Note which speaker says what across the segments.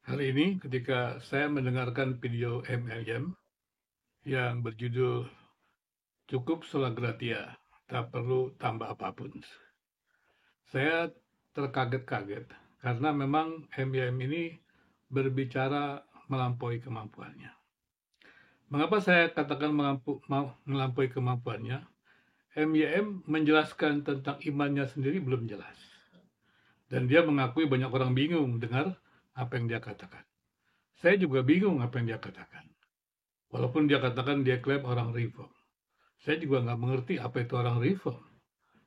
Speaker 1: Hari ini ketika saya mendengarkan video MLM yang berjudul "Cukup Sholat Gratia, tak perlu tambah apapun." Saya terkaget-kaget karena memang MLM ini berbicara melampaui kemampuannya. Mengapa saya katakan melampaui kemampuannya? MLM menjelaskan tentang imannya sendiri belum jelas. Dan dia mengakui banyak orang bingung dengar apa yang dia katakan. Saya juga bingung apa yang dia katakan. Walaupun dia katakan dia klaim orang reform. Saya juga nggak mengerti apa itu orang reform.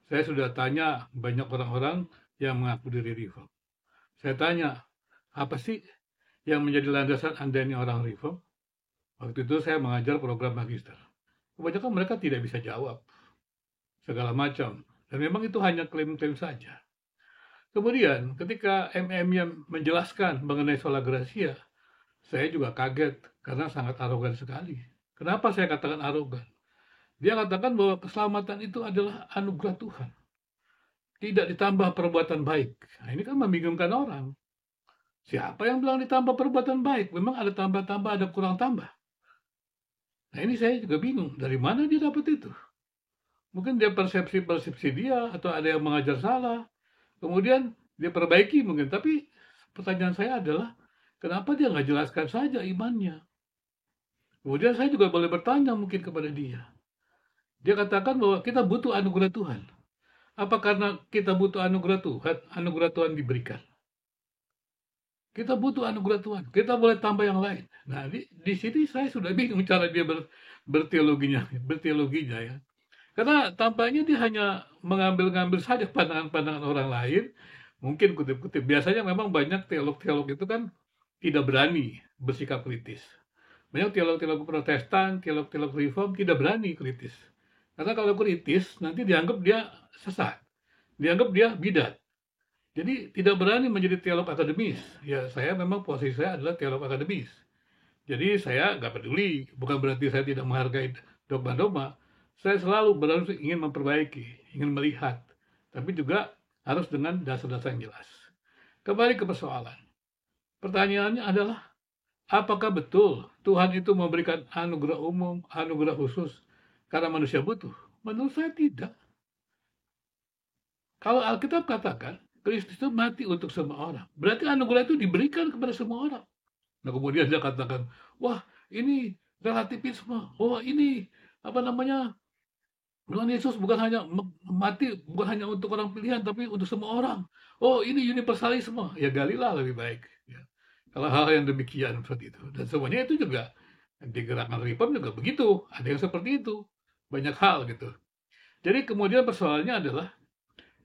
Speaker 1: Saya sudah tanya banyak orang-orang yang mengaku diri reform. Saya tanya, apa sih yang menjadi landasan Anda ini orang reform? Waktu itu saya mengajar program magister. Kebanyakan mereka tidak bisa jawab, segala macam. Dan memang itu hanya klaim-klaim saja. Kemudian ketika MM yang menjelaskan mengenai sola gracia, saya juga kaget karena sangat arogan sekali. Kenapa saya katakan arogan? Dia katakan bahwa keselamatan itu adalah anugerah Tuhan. Tidak ditambah perbuatan baik. Nah, ini kan membingungkan orang. Siapa yang bilang ditambah perbuatan baik? Memang ada tambah-tambah, ada kurang tambah. Nah, ini saya juga bingung. Dari mana dia dapat itu? Mungkin dia persepsi-persepsi dia, atau ada yang mengajar salah. Kemudian dia perbaiki mungkin. Tapi pertanyaan saya adalah, kenapa dia nggak jelaskan saja imannya? Kemudian saya juga boleh bertanya mungkin kepada dia. Dia katakan bahwa kita butuh anugerah Tuhan. Apa karena kita butuh anugerah Tuhan diberikan? Kita butuh anugerah Tuhan. Kita boleh tambah yang lain. Nah, di sini saya sudah bingung cara dia berteologinya ya. Karena tampaknya dia hanya mengambil-ngambil saja pandangan-pandangan orang lain, mungkin kutip-kutip. Biasanya memang banyak teolog-teolog itu kan tidak berani bersikap kritis. Banyak teolog-teolog Protestan, teolog-teolog Reform tidak berani kritis. Karena kalau kritis, nanti dianggap dia sesat. Dianggap dia bidat. Jadi tidak berani menjadi teolog akademis. Ya saya memang posisi saya adalah teolog akademis. Jadi saya nggak peduli, bukan berarti saya tidak menghargai dogma-dogma. Saya selalu berarti ingin memperbaiki, ingin melihat. Tapi juga harus dengan dasar-dasar yang jelas. Kembali ke persoalan. Pertanyaannya adalah, apakah betul Tuhan itu memberikan anugerah umum, anugerah khusus karena manusia butuh? Menurut saya tidak. Kalau Alkitab katakan, Kristus itu mati untuk semua orang. Berarti anugerah itu diberikan kepada semua orang. Nah, kemudian dia katakan, wah ini relativisme. Oh ini, apa namanya, Tuhan Yesus bukan hanya mati, bukan hanya untuk orang pilihan, tapi untuk semua orang. Oh ini universalisme. Ya galilah lebih baik. Ya. Kalau hal yang demikian seperti itu. Dan semuanya itu juga, di gerakan reform juga begitu. Ada yang seperti itu. Banyak hal gitu. Jadi kemudian persoalannya adalah,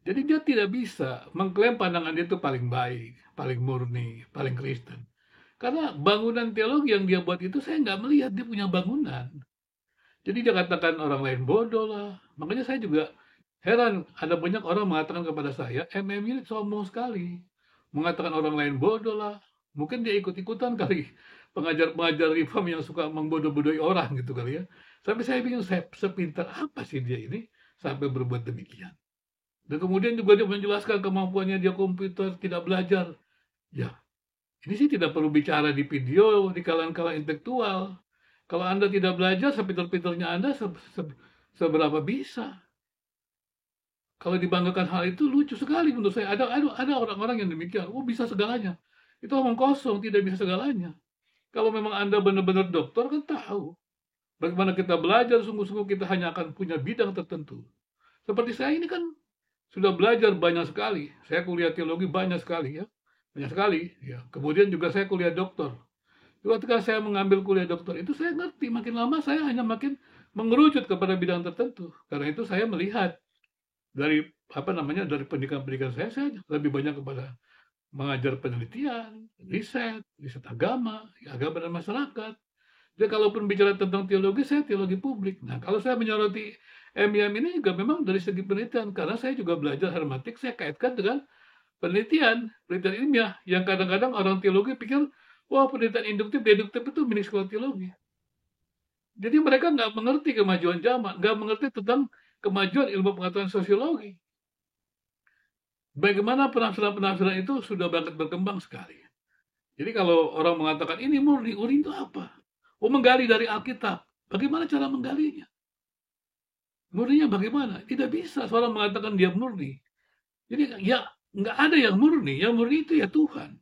Speaker 1: jadi dia tidak bisa mengklaim pandangan dia itu paling baik, paling murni, paling Kristen. Karena bangunan teologi yang dia buat itu saya nggak melihat dia punya bangunan. Jadi dia katakan orang lain bodoh lah. Makanya saya juga heran, ada banyak orang mengatakan kepada saya, MM ini sombong sekali. Mengatakan orang lain bodoh lah. Mungkin dia ikut-ikutan kali. Pengajar-pengajar reform yang suka membodoh-bodohi orang gitu kali ya. Tapi saya bingung, sepintar apa sih dia ini sampai berbuat demikian. Dan kemudian juga dia menjelaskan kemampuannya dia komputer, tidak belajar. Ya, ini sih tidak perlu bicara di video, di kalangan-kalangan intelektual. Kalau Anda tidak belajar, sepintar-pintarnya Anda seberapa bisa? Kalau dibanggakan hal itu lucu sekali menurut saya. Ada orang-orang yang demikian. Oh bisa segalanya. Itu omong kosong, tidak bisa segalanya. Kalau memang Anda benar-benar dokter kan tahu. Bagaimana kita belajar, sungguh-sungguh kita hanya akan punya bidang tertentu. Seperti saya ini kan sudah belajar banyak sekali. Saya kuliah teologi banyak sekali ya. Banyak sekali. Ya. Kemudian juga saya kuliah dokter. Ketika saya mengambil kuliah dokter itu saya ngerti. Makin lama saya hanya makin mengerucut kepada bidang tertentu. Karena itu saya melihat dari dari pendidikan-pendidikan saya lebih banyak kepada mengajar penelitian, riset agama, agama dan masyarakat. Jadi kalaupun bicara tentang teologi, saya teologi publik. Nah, kalau saya menyoroti MIM ini juga memang dari segi penelitian, karena saya juga belajar hermeneutik, saya kaitkan dengan penelitian ilmiah, yang kadang-kadang orang teologi pikir, wah penelitian induktif, deduktif itu milik sekolah teologi. Jadi mereka nggak mengerti kemajuan zaman, nggak mengerti tentang kemajuan ilmu pengetahuan sosiologi. Bagaimana penafsiran-penafsiran itu sudah banget berkembang sekali. Jadi kalau orang mengatakan ini murni itu apa? Oh, menggali dari Alkitab. Bagaimana cara menggalinya? Murninya bagaimana? Tidak bisa seorang mengatakan dia murni. Jadi ya nggak ada yang murni. Yang murni itu ya Tuhan.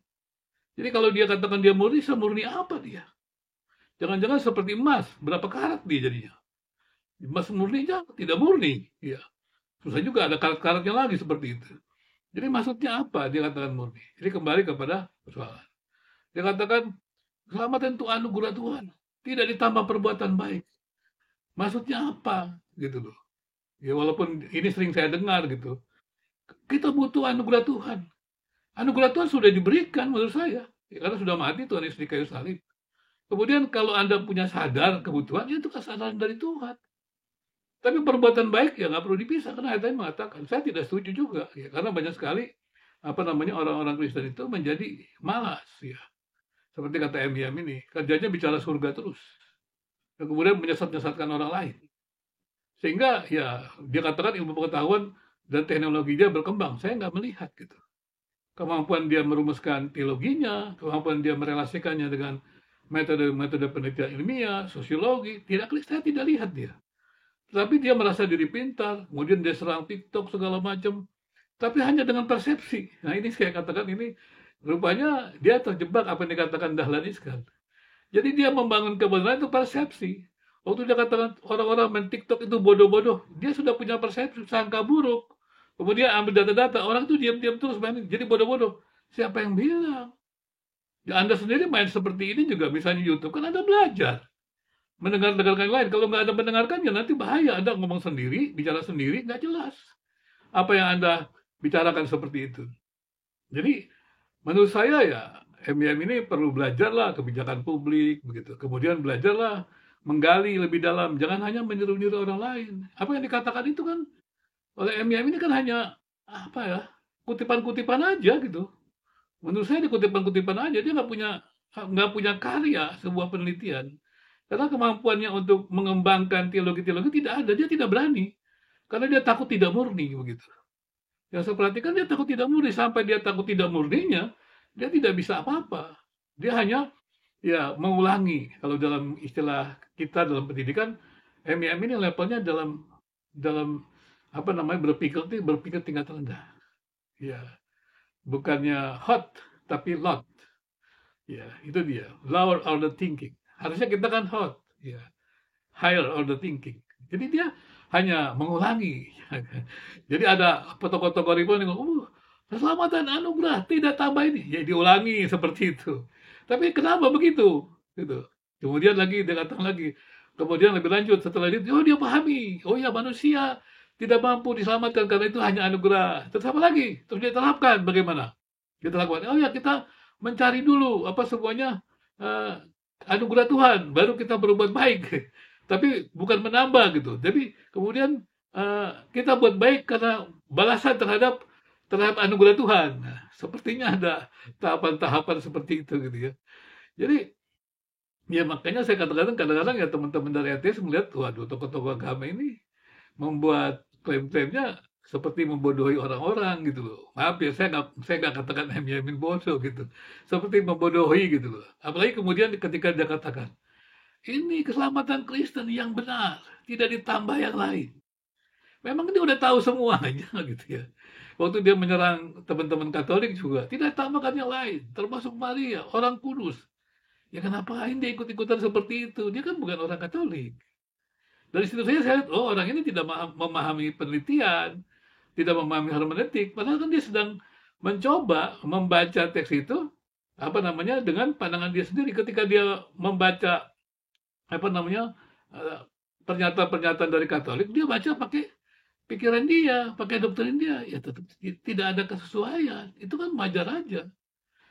Speaker 1: Jadi kalau dia katakan dia murni, semurni apa dia? Jangan-jangan seperti emas, berapa karat dia jadinya? Emas murninya tidak murni. Ya, susah juga ada karat-karatnya lagi seperti itu. Jadi maksudnya apa dia katakan murni? Jadi kembali kepada persoalan. Dia katakan keselamatan itu anugerah Tuhan, tidak ditambah perbuatan baik. Maksudnya apa? Gitu loh. Ya walaupun ini sering saya dengar gitu. Kita butuh anugerah Tuhan. Anugerah Tuhan sudah diberikan menurut saya. Ya, karena sudah mati Tuhan Yesus di kayu salib. Kemudian kalau Anda punya sadar kebutuhan, ya itu kesadaran dari Tuhan. Tapi perbuatan baik ya nggak perlu dipisah karena ayat ini mengatakan saya tidak setuju juga ya karena banyak sekali orang-orang Kristen itu menjadi malas ya seperti kata M.Y.M ini kerjanya bicara surga terus dan kemudian menyesat-nyesatkan orang lain sehingga ya dia katakan ilmu pengetahuan dan teknologinya berkembang saya nggak melihat gitu kemampuan dia merumuskan teologinya kemampuan dia merelasikannya dengan metode-metode penelitian ilmiah sosiologi saya tidak lihat dia. Tapi dia merasa diri pintar, kemudian dia serang TikTok segala macam. Tapi hanya dengan persepsi. Nah ini saya katakan ini rupanya dia terjebak apa yang dikatakan Dahlan Iskan. Jadi dia membangun kebenaran itu persepsi. Waktu dia katakan orang-orang main TikTok itu bodoh-bodoh, dia sudah punya persepsi sangka buruk. Kemudian ambil data-data, orang itu diam-diam terus main, jadi bodoh-bodoh. Siapa yang bilang? Ya Anda sendiri main seperti ini juga, misalnya YouTube, kan Anda belajar mendengarkan yang lain. Kalau nggak ada mendengarkan, ya nanti bahaya. Anda ngomong sendiri, bicara sendiri, nggak jelas. Apa yang Anda bicarakan seperti itu. Jadi, menurut saya ya, M.Y.M ini perlu belajarlah kebijakan publik, begitu. Kemudian belajarlah menggali lebih dalam. Jangan hanya meniru-niru orang lain. Apa yang dikatakan itu kan, oleh M.Y.M ini kan hanya, apa ya, kutipan-kutipan aja gitu. Menurut saya di kutipan-kutipan aja, dia nggak punya karya sebuah penelitian. Karena kemampuannya untuk mengembangkan teologi-teologi tidak ada, dia tidak berani. Karena dia takut tidak murni begitu. Yang saya perhatikan dia takut tidak murni, sampai dia takut tidak murninya, dia tidak bisa apa-apa. Dia hanya ya mengulangi. Kalau dalam istilah kita dalam pendidikan, M.Y.M ini levelnya dalam dalam berpikir tingkat rendah. Ya, bukannya hot tapi lot. Ya, itu dia. Lower order thinking. Harusnya kita kan hot. Ya, higher order thinking. Jadi dia hanya mengulangi. Jadi ada tokoh-tokoh ribuan yang ngomong, keselamatan anugerah tidak tambah ini. Ya diulangi seperti itu. Tapi kenapa begitu? Gitu. Kemudian lagi dia datang lagi. Kemudian lebih lanjut setelah itu, oh dia pahami. Oh ya manusia tidak mampu diselamatkan karena itu hanya anugerah. Terus apa lagi? Terus dia terapkan bagaimana? Kita lakukan. Oh ya kita mencari dulu apa semuanya anugerah Tuhan, baru kita berbuat baik. Tapi bukan menambah gitu. Tapi kemudian kita buat baik karena balasan terhadap anugerah Tuhan. Nah, sepertinya ada tahapan-tahapan seperti itu gitu ya. Jadi ya makanya saya katakan kadang-kadang ya teman-teman dari ATS melihat, waduh tokoh-tokoh agama ini membuat klaim-klaimnya seperti membodohi orang-orang gitu loh. Maaf ya, saya nggak katakan M.Y.M bodoh gitu. Seperti membodohi gitu loh. Apalagi kemudian ketika dia katakan, ini keselamatan Kristen yang benar, tidak ditambah yang lain. Memang dia udah tahu semuanya gitu ya. Waktu dia menyerang teman-teman Katolik juga, tidak tambahkan yang lain, termasuk Maria, orang kudus. Ya kenapa dia ikut-ikutan seperti itu? Dia kan bukan orang Katolik. Dari situ saya lihat, oh orang ini tidak memahami penelitian, tidak memahami hermeneutik, padahal kan dia sedang mencoba membaca teks itu dengan pandangan dia sendiri. Ketika dia membaca pernyataan-pernyataan dari Katolik, dia baca pakai pikiran dia, pakai doktrin dia, ya tetap tidak ada kesesuaian. Itu kan wajar aja.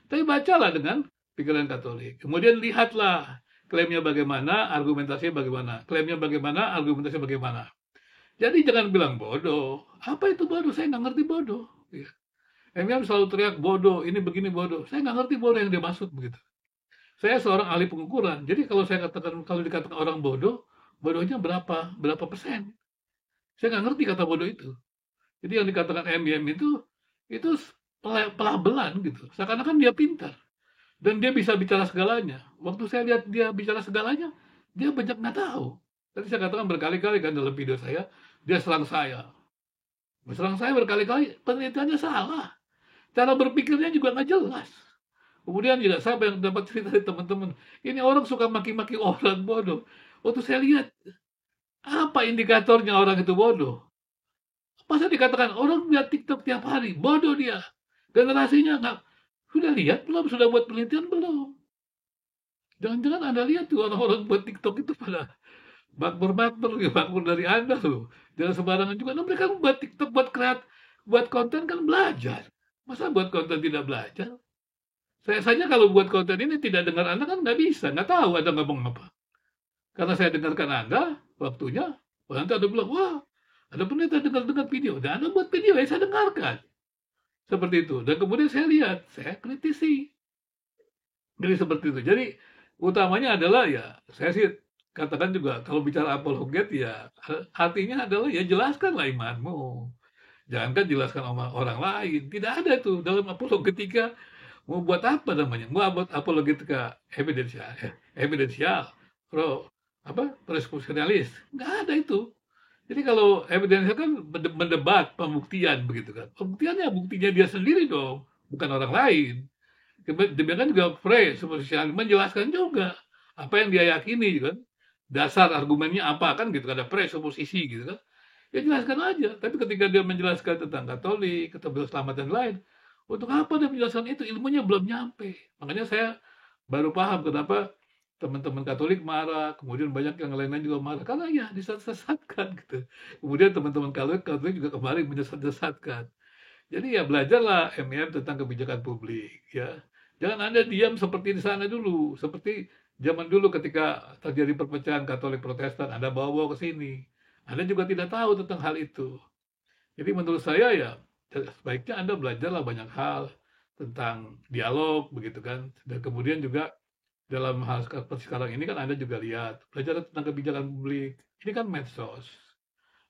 Speaker 1: Tapi bacalah dengan pikiran Katolik. Kemudian lihatlah klaimnya bagaimana, argumentasinya bagaimana. Klaimnya bagaimana, argumentasinya bagaimana. Jadi jangan bilang bodoh. Apa itu bodoh? Saya nggak ngerti bodoh. Ya. M.Y.M selalu teriak bodoh, ini begini bodoh. Saya nggak ngerti bodoh yang dia maksud begitu. Saya seorang ahli pengukuran. Jadi kalau dikatakan orang bodoh, bodohnya berapa persen? Saya nggak ngerti kata bodoh itu. Jadi yang dikatakan M.Y.M itu pelabelan gitu. Seakan-akan dia pintar. dan dia bisa bicara segalanya. Waktu saya lihat dia bicara segalanya, dia banyak nggak tahu. Tadi saya katakan berkali-kali kan dalam video saya, dia serang saya. Serang saya berkali-kali, penelitiannya salah. Cara berpikirnya juga nggak jelas. Kemudian juga saya yang dapat cerita dari teman-teman, ini orang suka maki-maki orang bodoh. Waktu saya lihat, apa indikatornya orang itu bodoh? Masa dikatakan orang lihat TikTok tiap hari, bodoh dia. Generasinya nggak, sudah lihat belum? Sudah buat penelitian belum? Jangan-jangan Anda lihat tuh orang-orang buat TikTok itu pada makmur-makmur, ya makmur dari Anda tuh. Jangan sembarangan juga. Nah, mereka buat TikTok, buat konten kan belajar. Masa buat konten tidak belajar? Saya saja kalau buat konten ini tidak dengar Anda kan nggak bisa, nggak tahu Anda ngomong apa. Karena saya dengarkan Anda, waktunya, nanti Anda bilang, wah, ada pendeta dengar-dengar video. Dan Anda buat video, ya saya dengarkan. Seperti itu. Dan kemudian saya lihat, saya kritisi. Jadi seperti itu. Jadi utamanya adalah ya, saya sih katakan juga kalau bicara apologet ya artinya adalah ya jelaskanlah imanmu. Jangankan jelaskan sama orang lain. Tidak ada tuh dalam apologetika mau buat apa namanya? Mau buat apologetika evidensial, presupposisionalis. Nggak ada itu. Jadi kalau evidensial kan mendebat pembuktian begitu kan. Pembuktiannya buktinya dia sendiri dong, bukan orang lain. Demikian juga presupposisionalis menjelaskan juga apa yang dia yakini kan. Dasar argumennya apa kan gitu, ada presuposisi gitu kan. Ya jelaskan aja. Tapi ketika dia menjelaskan tentang Katolik, tentang selamat dan lain, untuk apa dia menjelaskan itu? Ilmunya belum nyampe. Makanya saya baru paham kenapa teman-teman Katolik marah, kemudian banyak yang lain-lain juga marah. Karena ya disesatkan gitu. Kemudian teman-teman Katolik juga kemarin menyesatkan. Jadi ya belajarlah MM tentang kebijakan publik ya. Jangan Anda diam seperti di sana dulu, seperti zaman dulu ketika terjadi perpecahan Katolik Protestan, Anda bawa-bawa ke sini. Anda juga tidak tahu tentang hal itu. Jadi menurut saya ya sebaiknya Anda belajarlah banyak hal tentang dialog begitu kan. Dan kemudian juga dalam hal seperti sekarang ini kan Anda juga lihat belajar tentang kebijakan publik. Ini kan medsos.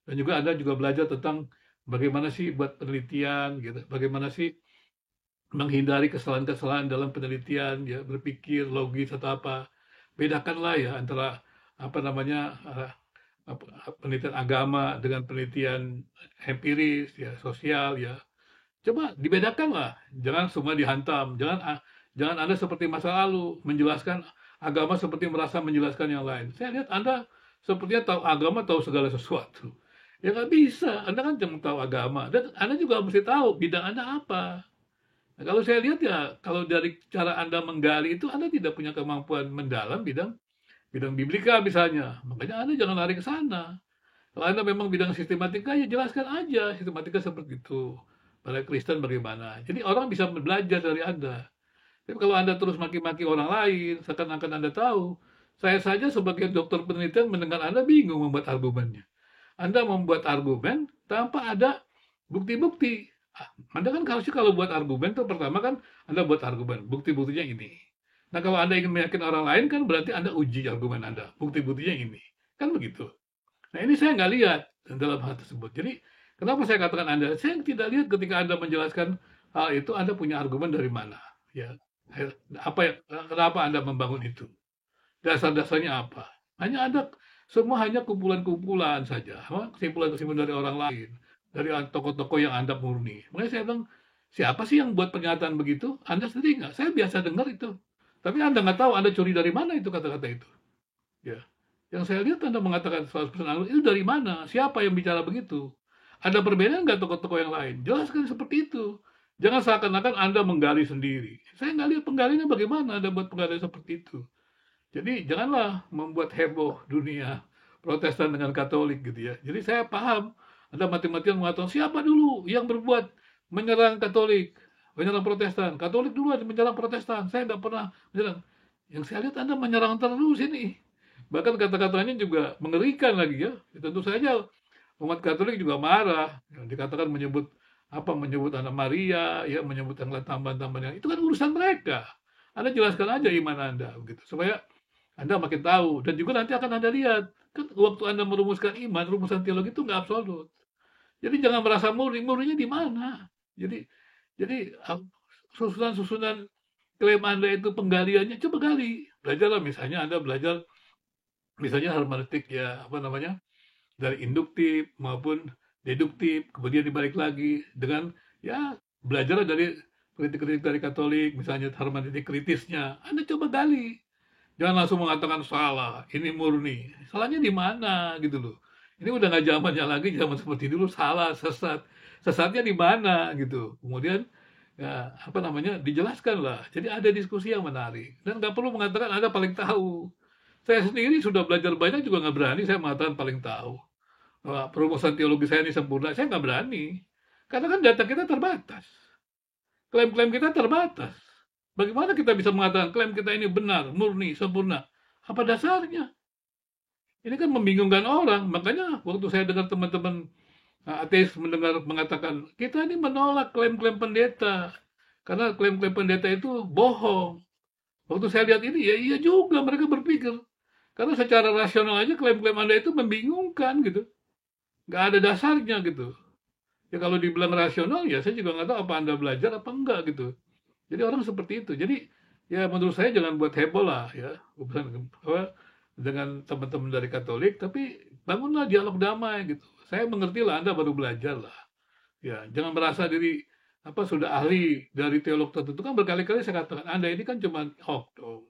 Speaker 1: Dan juga Anda juga belajar tentang bagaimana sih buat penelitian gitu. Bagaimana sih menghindari kesalahan-kesalahan dalam penelitian ya, berpikir logis atau apa. Bedakanlah ya antara apa namanya penelitian agama dengan penelitian empiris ya, sosial ya. Coba dibedakan lah, jangan semua dihantam, jangan Anda seperti masa lalu menjelaskan agama seperti merasa menjelaskan yang lain. Saya lihat Anda sepertinya tahu agama, tahu segala sesuatu. Ya nggak bisa, Anda kan cuma tahu agama dan Anda juga mesti tahu bidang Anda apa. Nah, kalau saya lihat ya, kalau dari cara Anda menggali itu Anda tidak punya kemampuan mendalam bidang bidang biblika misalnya. Makanya Anda jangan lari ke sana. Kalau Anda memang bidang sistematika, ya jelaskan aja sistematika seperti itu. Pada Kristen bagaimana. Jadi orang bisa belajar dari Anda. Tapi kalau Anda terus maki-maki orang lain, seakan-akan Anda tahu, saya saja sebagai dokter penelitian mendengar Anda bingung membuat argumennya. Anda membuat argumen tanpa ada bukti-bukti. Anda kan harusnya kalau buat argumen tuh pertama kan Anda buat argumen, bukti-buktinya ini. Nah kalau Anda ingin meyakinkan orang lain kan berarti Anda uji argumen Anda, bukti-buktinya ini. Kan begitu. Nah ini saya nggak lihat dalam hal tersebut. Jadi kenapa saya katakan Anda, saya tidak lihat ketika Anda menjelaskan hal itu Anda punya argumen dari mana. Ya, kenapa Anda membangun itu? Dasar-dasarnya apa? Semua hanya kumpulan-kumpulan saja, kesimpulan-kesimpulan dari orang lain, dari tokoh-tokoh yang Anda murni. Makanya saya bilang, siapa sih yang buat pernyataan begitu? Anda sendiri nggak? Saya biasa dengar itu. Tapi Anda nggak tahu Anda curi dari mana itu kata-kata itu. Ya. Yang saya lihat Anda mengatakan 100% itu dari mana? Siapa yang bicara begitu? Ada perbedaan nggak tokoh-tokoh yang lain? Jelaskan seperti itu. Jangan seakan-akan Anda menggali sendiri. Saya nggak lihat penggalinya bagaimana Anda buat penggalian seperti itu. Jadi janganlah membuat heboh dunia Protestan dengan Katolik gitu ya. Jadi saya paham Anda mati-matian mengatakan siapa dulu yang berbuat menyerang Katolik, menyerang Protestan. Katolik dulu ada menyerang Protestan. Saya nggak pernah menyerang. Yang saya lihat Anda menyerang terus ini. Bahkan kata-katanya juga mengerikan lagi ya. Tentu saja umat Katolik juga marah. Dikatakan menyebut anak Maria, ya menyebut yang lain tambahan-tambahan yang itu kan urusan mereka. Anda jelaskan aja iman Anda begitu supaya Anda makin tahu dan juga nanti akan Anda lihat kan waktu Anda merumuskan iman, rumusan teologi itu nggak absolut. Jadi jangan merasa murninya di mana. Jadi susunan-susunan klaim Anda itu penggaliannya, coba gali. Belajarlah misalnya Anda belajar misalnya hermeneutik ya, apa namanya, dari induktif maupun deduktif, kemudian dibalik lagi dengan ya belajar dari kritik-kritik dari Katolik, misalnya hermeneutik kritisnya, Anda coba gali. Jangan langsung mengatakan salah, ini murni. Salahnya di mana gitu loh. Ini udah nggak zamannya lagi, zaman seperti dulu salah, sesat. Sesatnya di mana gitu. Kemudian ya apa namanya dijelaskan lah. Jadi ada diskusi yang menarik dan nggak perlu mengatakan Anda paling tahu. Saya sendiri sudah belajar banyak juga nggak berani saya mengatakan paling tahu. Wah, perumusan teologi saya ini sempurna, saya nggak berani. Karena kan data kita terbatas. Klaim-klaim kita terbatas. Bagaimana kita bisa mengatakan klaim kita ini benar, murni, sempurna? Apa dasarnya? Ini kan membingungkan orang. Makanya waktu saya dengar teman-teman ateis mengatakan, kita ini menolak klaim-klaim pendeta. Karena klaim-klaim pendeta itu bohong. Waktu saya lihat ini, ya iya juga mereka berpikir. Karena secara rasional aja klaim-klaim Anda itu membingungkan gitu. Nggak ada dasarnya gitu. Ya kalau dibilang rasional, ya saya juga nggak tahu apa Anda belajar apa enggak gitu. Jadi orang seperti itu. Jadi ya menurut saya jangan buat heboh lah ya. Dengan teman-teman dari Katolik, tapi bangunlah dialog damai gitu. Saya mengerti lah Anda baru belajar lah. Ya, jangan merasa diri apa sudah ahli dari teolog tertentu. Kan berkali-kali saya katakan Anda ini kan cuma oknum.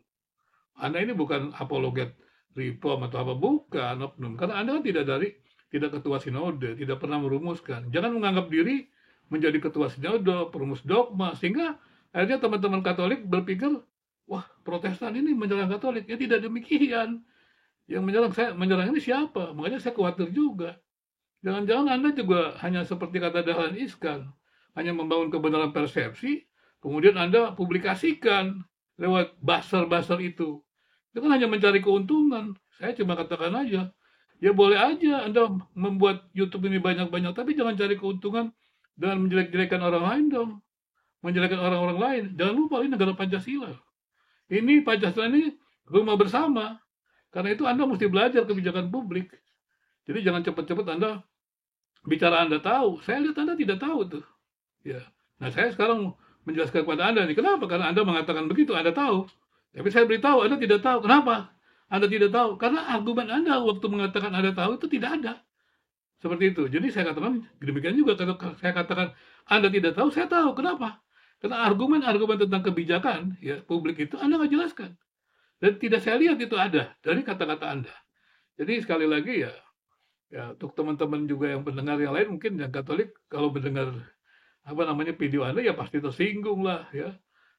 Speaker 1: Anda ini bukan apologet reform atau apa, bukan oknum. Karena Anda kan tidak ketua sinode, tidak pernah merumuskan. Jangan menganggap diri menjadi ketua sinode, perumus dogma, sehingga akhirnya teman-teman Katolik berpikir, wah Protestan ini menyerang Katolik. Ya tidak demikian. Yang menyerang ini siapa? Makanya saya khawatir juga. Jangan-jangan Anda juga hanya seperti kata Dahlan Iskan, hanya membangun kebenaran persepsi, kemudian Anda publikasikan lewat buzzer-buzzer itu. Itu kan hanya mencari keuntungan. Saya cuma katakan aja, ya boleh aja Anda membuat YouTube ini banyak-banyak, tapi jangan cari keuntungan dengan menjelek-jelekan orang lain dong. Menjelekkan orang-orang lain. Jangan lupa ini negara Pancasila. Ini Pancasila ini rumah bersama. Karena itu Anda mesti belajar kebijakan publik. Jadi jangan cepat-cepat Anda bicara Anda tahu. Saya lihat Anda tidak tahu tuh. Ya. Nah saya sekarang menjelaskan kepada Anda nih. Kenapa? Karena Anda mengatakan begitu, Anda tahu. Tapi saya beritahu Anda tidak tahu. Kenapa? Anda tidak tahu. Karena argumen Anda waktu mengatakan Anda tahu itu tidak ada. Seperti itu. Jadi saya katakan, demikian juga kalau saya katakan Anda tidak tahu, saya tahu. Kenapa? Karena argumen-argumen tentang kebijakan ya publik itu Anda nggak jelaskan. Dan tidak saya lihat itu ada dari kata-kata Anda. Jadi sekali lagi ya untuk teman-teman juga yang pendengar yang lain mungkin yang Katolik kalau mendengar apa namanya video Anda ya pasti tersinggung lah ya.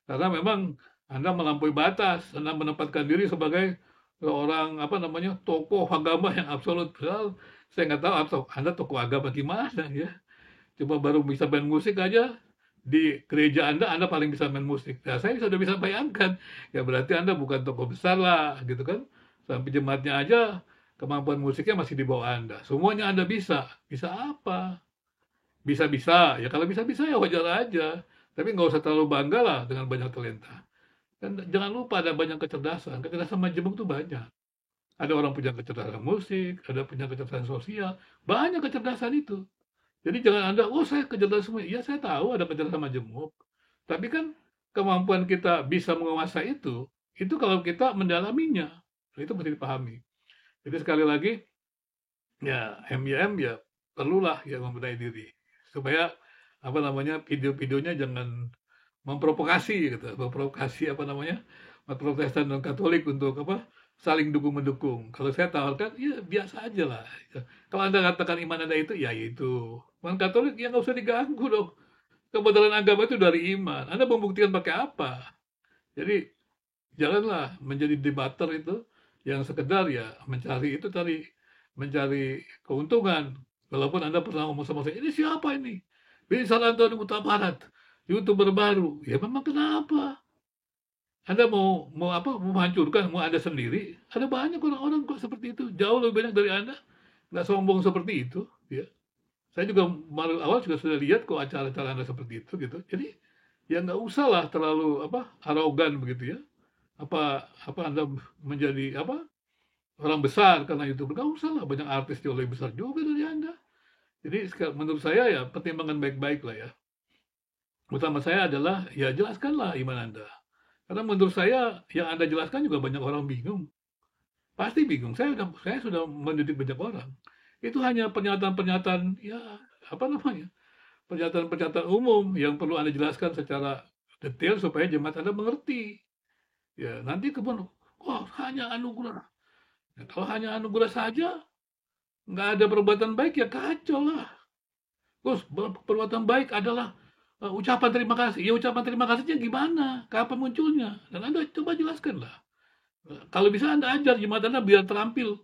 Speaker 1: Karena memang Anda melampaui batas, Anda menempatkan diri sebagai seorang apa namanya tokoh agama yang absolut. Padahal saya nggak tahu atau Anda tokoh agama gimana ya. Coba baru bisa main musik aja di gereja Anda paling bisa main musik. Nah, saya sudah bisa bayangkan. Ya berarti Anda bukan tokoh besar lah, gitu kan. Sampai jemaatnya aja kemampuan musiknya masih di bawah Anda. Semuanya Anda bisa. Bisa apa? Bisa-bisa. Ya kalau bisa-bisa ya wajar aja. Tapi nggak usah terlalu bangga lah dengan banyak talenta. Dan jangan lupa ada banyak kecerdasan. Kecerdasan majemuk itu banyak. Ada orang punya kecerdasan musik, ada punya kecerdasan sosial. Banyak kecerdasan itu. Jadi jangan Anda, oh saya kecerdasan semua. Ya saya tahu ada kecerdasan majemuk. Tapi kan kemampuan kita bisa menguasai itu kalau kita mendalaminya. Itu mesti dipahami. Jadi sekali lagi, ya MYM ya perlulah ya membenahi diri. Supaya apa namanya video-videonya jangan memprovokasi gitu. Memprovokasi apa namanya Protestan dan Katolik untuk apa saling dukung-mendukung. Kalau saya tawarkan, ya biasa aja lah. Kalau Anda katakan iman Anda itu, ya itu. Iman Katolik, ya nggak usah diganggu dong. Kebenaran agama itu dari iman. Anda membuktikan pakai apa? Jadi, janganlah menjadi debater itu yang sekedar ya mencari itu tadi. Mencari keuntungan. Walaupun Anda pernah ngomong sama saya, ini siapa ini? Bisa Antoni Huta Barat. YouTuber baru. Ya memang kenapa? Anda mau menghancurkan, mau Anda sendiri, ada banyak orang-orang kok seperti itu, jauh lebih banyak dari Anda, nggak sombong seperti itu, ya. Saya juga awal juga sudah lihat kok acara-acara Anda seperti itu, gitu. Jadi ya nggak usah lah terlalu arogan begitu ya. Apa Anda menjadi orang besar karena itu, nggak usah lah, banyak artis jauh lebih besar juga dari Anda. Jadi menurut saya ya pertimbangan baik-baik lah ya. Utama saya adalah ya jelaskanlah iman Anda. Karena menurut saya yang Anda jelaskan juga banyak orang bingung. Pasti bingung. Saya sudah mendidik banyak orang. Itu hanya pernyataan-pernyataan, ya, apa namanya, pernyataan-pernyataan umum yang perlu Anda jelaskan secara detail supaya jemaat Anda mengerti. Ya, nanti kemudian, "Wah, hanya anugerah." Ya, kalau hanya anugerah saja, nggak ada perbuatan baik, ya kacau lah. Terus perbuatan baik adalah, ucapan terima kasih. Ya ucapan terima kasihnya gimana? Kapan munculnya? Dan Anda coba jelaskanlah. Kalau bisa Anda ajar jemaat Anda biar terampil.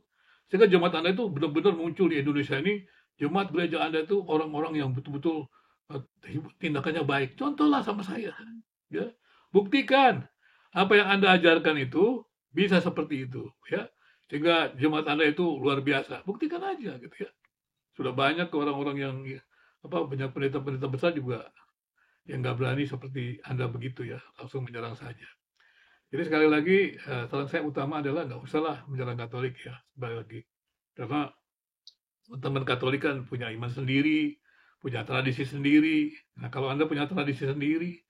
Speaker 1: Sehingga jemaat Anda itu benar-benar muncul di Indonesia ini, jemaat gereja Anda itu orang-orang yang betul-betul, tindakannya baik. Contohlah sama saya, ya. Buktikan apa yang Anda ajarkan itu bisa seperti itu, ya. Sehingga jemaat Anda itu luar biasa. Buktikan aja gitu ya. Sudah banyak orang-orang yang banyak pendeta-pendeta besar juga yang nggak berani seperti Anda begitu ya, langsung menyerang saja. Jadi sekali lagi, saran saya utama adalah nggak usahlah menyerang Katolik ya, sekali lagi. Karena teman Katolik kan punya iman sendiri, punya tradisi sendiri. Nah, kalau Anda punya tradisi sendiri,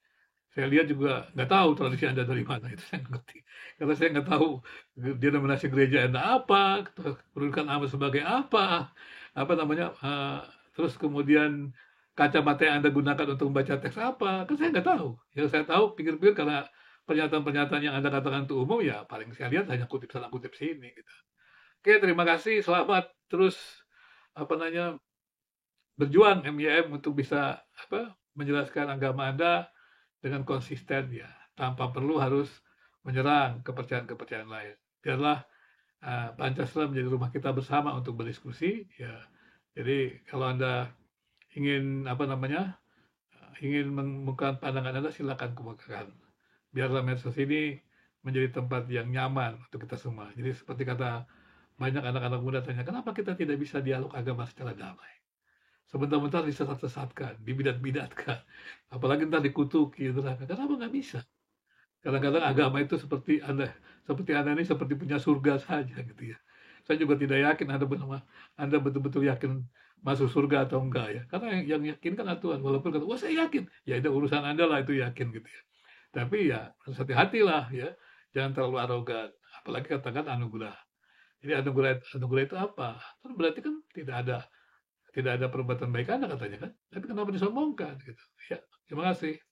Speaker 1: saya lihat juga nggak tahu tradisi Anda dari mana, itu saya nggak ngerti. Karena saya nggak tahu denominasi gereja Anda apa, kedudukan Anda sebagai apa namanya, terus kemudian kacamata yang Anda gunakan untuk membaca teks apa, kan saya nggak tahu. Yang saya tahu pikir-pikir karena pernyataan-pernyataan yang Anda katakan itu umum, ya paling saya lihat hanya kutip sana kutip sini gitu. Oke, terima kasih, selamat terus apa namanya, berjuang MYM untuk bisa menjelaskan agama Anda dengan konsisten ya, tanpa perlu harus menyerang kepercayaan-kepercayaan lain. Biarlah Pancasila menjadi rumah kita bersama untuk berdiskusi ya. Jadi kalau Anda ingin ingin mengungkapkan pandangan Anda, silakan kemukakan. Biarlah medsos ini menjadi tempat yang nyaman untuk kita semua. Jadi seperti kata banyak anak-anak muda tanya, kenapa kita tidak bisa dialog agama secara damai? Sebentar-bentar disesat-sesatkan, dibidat-bidatkan, apalagi ntar dikutuki neraka. Kenapa nggak bisa? Kadang-kadang agama itu seperti Anda ini seperti punya surga saja gitu ya. Saya juga tidak yakin Anda betul-betul yakin masuk surga atau enggak ya. Karena yang yakin kan Tuhan. Walaupun kata, wah saya yakin. Ya itu urusan Anda lah itu yakin gitu ya. Tapi ya harus hati-hatilah ya. Jangan terlalu arogan. Apalagi katakan anugerah. Jadi anugerah itu apa? Kan berarti kan tidak ada perbuatan baik Anda katanya kan. Tapi kenapa disombongkan gitu. Ya, terima kasih.